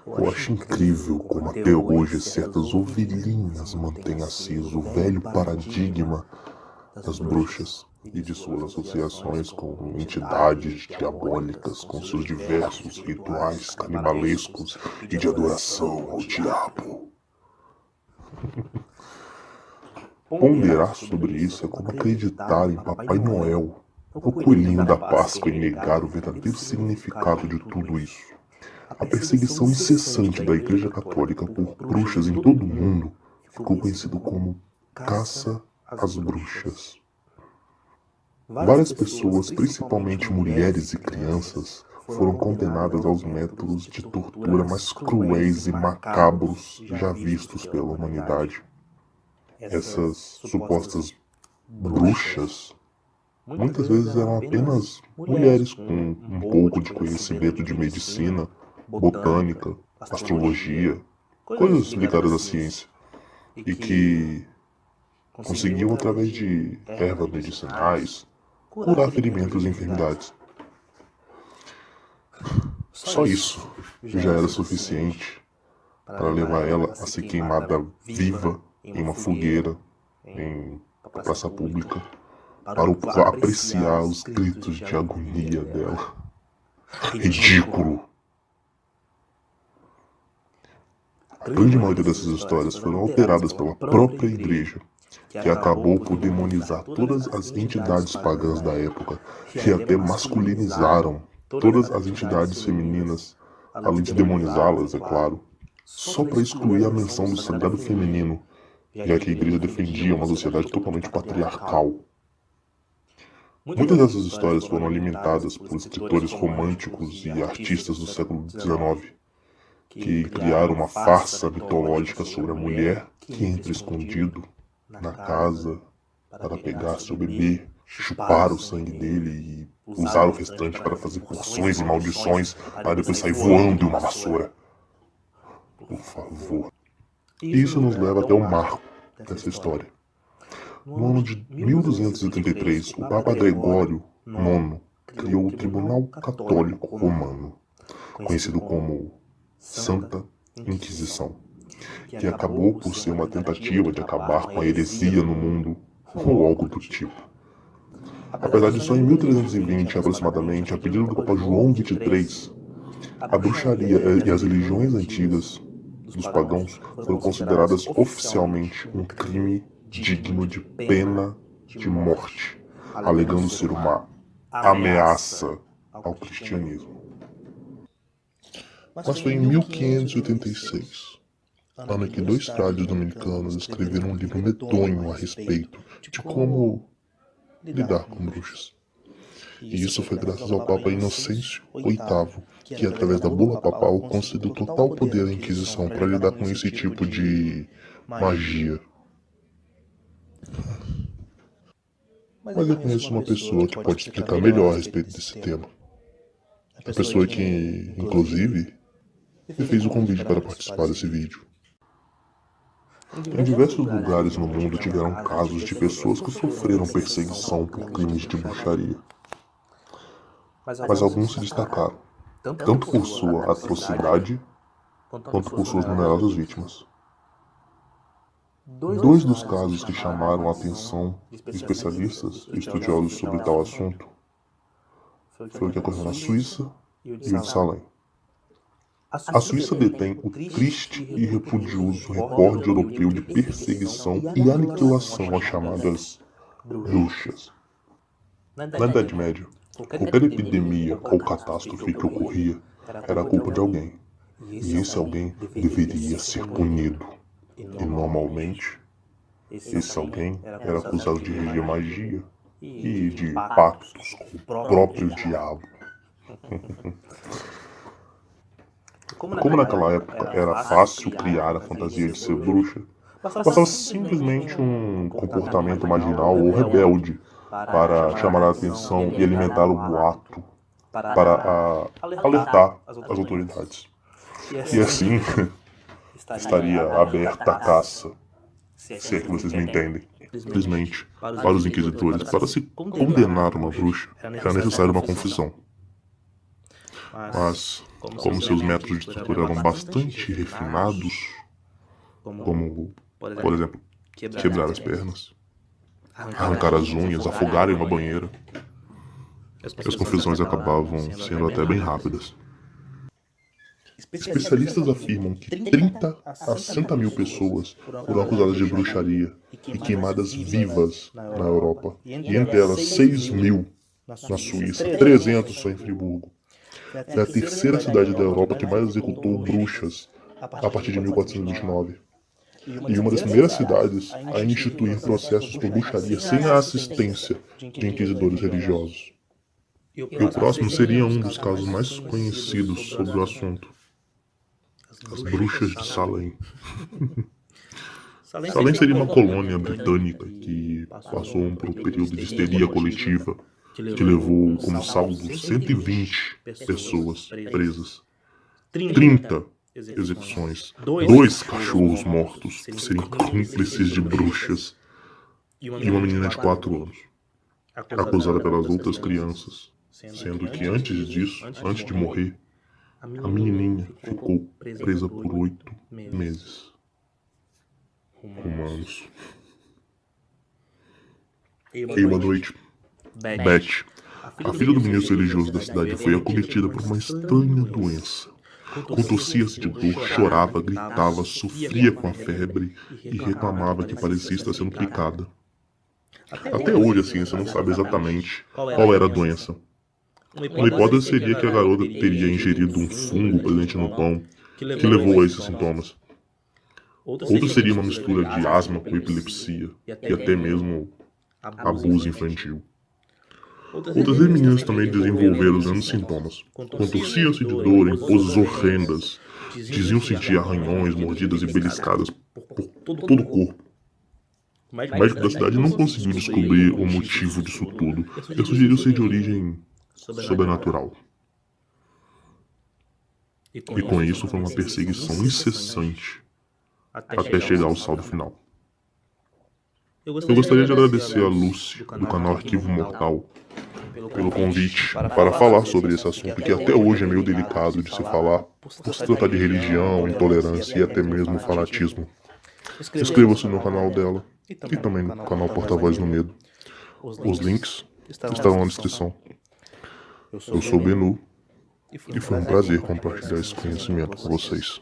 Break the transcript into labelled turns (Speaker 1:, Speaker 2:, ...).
Speaker 1: Eu acho incrível como até hoje certas ovelhinhas mantêm aceso o velho paradigma das bruxas e de suas associações com entidades diabólicas, com seus diversos rituais canibalescos e de adoração ao diabo. Ponderar sobre isso é como acreditar em Papai Noel, o coelhinho da Páscoa, e negar o verdadeiro significado de tudo isso. A perseguição incessante da Igreja Católica por bruxas em todo o mundo ficou conhecido como caça às bruxas. Várias pessoas, principalmente mulheres e crianças, foram condenadas aos métodos de tortura mais cruéis e macabros já vistos pela humanidade. Essas supostas bruxas muitas vezes eram apenas mulheres com um pouco de conhecimento de medicina, botânica, astrologia, coisas ligadas à ciência, e que conseguiam, através de ervas medicinais, curar ferimentos e enfermidades. Só isso já era suficiente para levar ela a ser queimada viva em uma fogueira, em praça pública, para apreciar os gritos de agonia dela. Ridículo! A grande maioria dessas histórias foram alteradas pela própria igreja, que acabou por demonizar todas as entidades pagãs da época, e até masculinizaram todas as entidades femininas, além de demonizá-las, é claro, só para excluir a menção do sagrado feminino, já que a igreja defendia uma sociedade totalmente patriarcal. Muitas dessas histórias foram alimentadas por escritores românticos e artistas do século XIX, que criaram uma farsa mitológica sobre a mulher que entra escondido na casa para pegar seu bebê, chupar o sangue dele e usar o restante para fazer porções e maldições, para depois sair voando em uma vassoura. Por favor. E isso nos leva até o marco dessa história. No ano de 1283, o Papa Gregório IX criou o Tribunal Católico Romano, conhecido como Santa Inquisição, que acabou por ser uma tentativa de acabar com a heresia no mundo, ou algo do tipo. Apesar de só em 1320, aproximadamente, a pedido do Papa João XXIII, a bruxaria e as religiões antigas dos pagãos foram consideradas oficialmente um crime digno de pena de morte, alegando ser uma ameaça ao cristianismo. Mas foi em 1586, ano em que dois frades dominicanos escreveram um livro medonho a respeito de como lidar com bruxas. E isso foi graças ao Papa Inocêncio VIII, que através da bula papal concedeu total poder à Inquisição para lidar com esse tipo de magia. Mas eu conheço uma pessoa que pode explicar melhor a respeito desse tema. A pessoa que, inclusive, me fez o convite para participar desse vídeo. Em diversos lugares no mundo tiveram casos de pessoas que sofreram perseguição por crimes de bruxaria. Mas alguns se destacaram, tanto por sua atrocidade, quanto por suas numerosas vítimas. Dois dos casos que chamaram a atenção de especialistas e estudiosos sobre tal assunto foi o que ocorreu na Suíça e o de Salem. A Suíça detém o triste e repudioso recorde europeu de perseguição e aniquilação às chamadas bruxas. Na Idade Média, qualquer epidemia ou catástrofe que ocorria era culpa de alguém, e esse alguém deveria ser punido. E normalmente, esse alguém era acusado de reger magia e de pactos com o próprio diabo. Como naquela época era fácil criar a fantasia de ser bruxa, bastava simplesmente um comportamento marginal ou rebelde para chamar a atenção e alimentar o boato, para alertar as autoridades. E assim, estaria aberta a caça, se é que vocês me entendem. Simplesmente, para os inquisidores, para se condenar uma bruxa, era necessária uma confissão. Mas, como seus métodos de tortura eram bastante refinados, como, por exemplo, quebrar as pernas, arrancar as unhas, afogar em uma banheira, as confusões acabavam sendo até bem rápidas. Especialistas afirmam que 30 a 60 mil pessoas foram acusadas de bruxaria e queimadas vivas na Europa, e entre elas 6 mil na Suíça, 300 só em Friburgo. É a terceira cidade da Europa que mais executou bruxas a partir de 1429. E uma das primeiras cidades a instituir processos por bruxaria sem a assistência de inquisidores religiosos. E o próximo seria um dos casos mais conhecidos sobre o assunto: as bruxas de Salem. Salem seria uma colônia britânica que passou por um período de histeria coletiva que levou como saldo 120 pessoas presas, 30 execuções, 2 cachorros mortos por serem cúmplices de bruxas e uma menina de 4 anos, acusada pelas outras crianças, sendo que antes disso, antes de morrer, a menininha ficou presa por 8 meses. Humanos. Em uma noite, Beth, a filha do ministro religioso da cidade, foi acometida por uma estranha doença. Contorcia-se de dor, chorava, gritava, sofria com a febre e reclamava que parecia estar sendo picada. Até hoje a ciência não sabe exatamente qual era a doença. Uma hipótese seria que a garota teria ingerido um fungo presente no pão que levou a esses sintomas. Outra seria uma mistura de asma com epilepsia e até mesmo abuso infantil. Outras meninas também desenvolveram os mesmos sintomas. Contorciam-se de dor em poses horrendas. Diziam sentir arranhões, mordidas e beliscadas por todo o corpo. O médico da cidade não conseguiu descobrir o motivo disso tudo. Ele sugeriu ser de origem sobrenatural. E com isso foi uma perseguição incessante até chegar ao saldo final. Eu gostaria de agradecer a Lucy, do canal Arquivo Mortal, pelo convite para falar sobre esse assunto que até hoje é meio delicado de se falar, por se tratar de religião, intolerância e até mesmo fanatismo. Inscreva-se no canal dela e também no canal Porta-Voz no Medo. Os links estarão na descrição. Eu sou o Benu e foi um prazer compartilhar esse conhecimento com vocês.